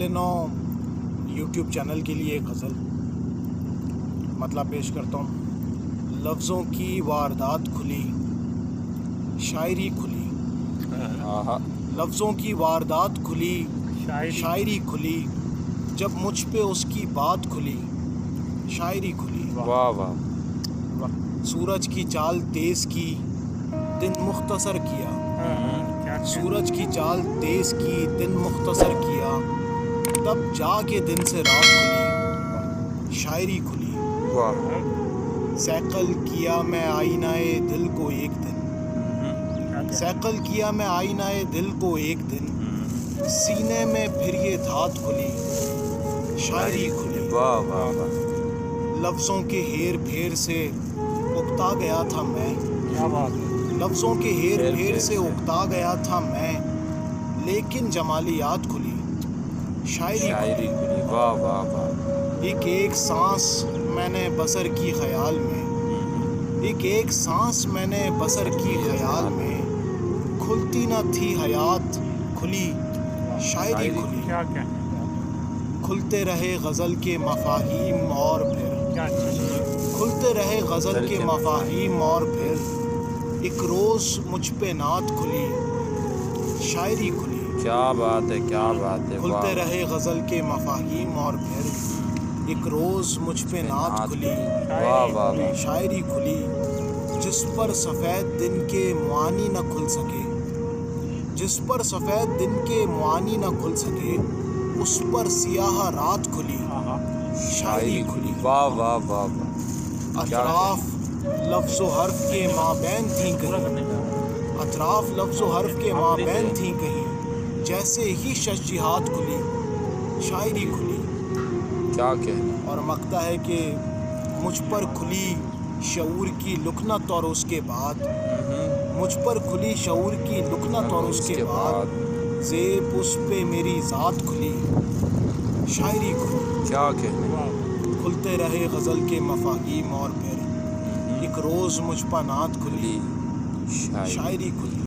نو YouTube channel کے لیے ایک غزل مطلب پیش کرتا ہوں۔ لفظوں کی واردات کھلی، شاعری کھلی، لفظوں کی واردات کھلی، شاعری کھلی، جب مجھ پہ اس کی بات کھلی، شاعری کھلی۔ واہ واہ، سورج کی چال تیز کی، دن مختصر کیا، سورج کی چال تیز کی، دن مختصر کیا، تب جا کے دن سے رات کھلی، شاعری کھلی۔ سیقل کیا میں آئینہ دل کو ایک دن، سیقل کیا میں آئینہ دل کو ایک دن، سینے میں پھر یہ دھات کھلی، شاعری کھلی۔ واہ واہ واہ، لفظوں کے ہیر پھیر سے اکتا گیا تھا میں، لفظوں کے ہیر پھیر سے اکتا گیا تھا میں، لیکن جمالیات کھلی، شاعری شاعری کھلی۔ واہ واہ واہ، ایک ایک سانس میں نے بسر کی خیال میں، ایک ایک سانس میں نے بسر کی خیال میں، کھلتی نہ تھی حیات، کھلی، شاعری کھلی۔ کھلتے رہے غزل کے مفاہیم اور پھر، کھلتے رہے غزل کے مفاہیم اور پھر، ایک روز مجھ پہ نعت کھلی، شاعری کھلی۔ کیا بات ہے، کیا بات ہے، کھلتے رہے غزل کے مفاہیم اور پھر، ایک روز مجھ پہ نعت کھلی، واہ واہ واہ، شاعری کھلی۔ جس پر سفید دن کے معانی نہ کھل سکے، جس پر سفید دن کے معانی نہ کھل سکے، اس پر سیاہ رات کھلی، شاعری کھلی۔ واہ واہ واہ واہ، اطراف لفظ و حرف کے مابین تھیں کہیں، اطراف لفظ و حرف کے مابین تھیں کہیں، جیسے ہی شش جہات کھلی، شاعری کھلی۔ کیا کہنا۔ اور مکتا ہے کہ مجھ پر کھلی شعور کی لکنت اور اس کے بعد، مجھ پر کھلی شعور کی لکنت اور اس کے بعد، زیب اس پہ میری ذات کھلی، شاعری کھلی۔ کیا کہنا۔ کھلتے رہے غزل کے مفاہیم اور پھر، ایک روز مجھ پر نعت کھلی، شاعری کھلی۔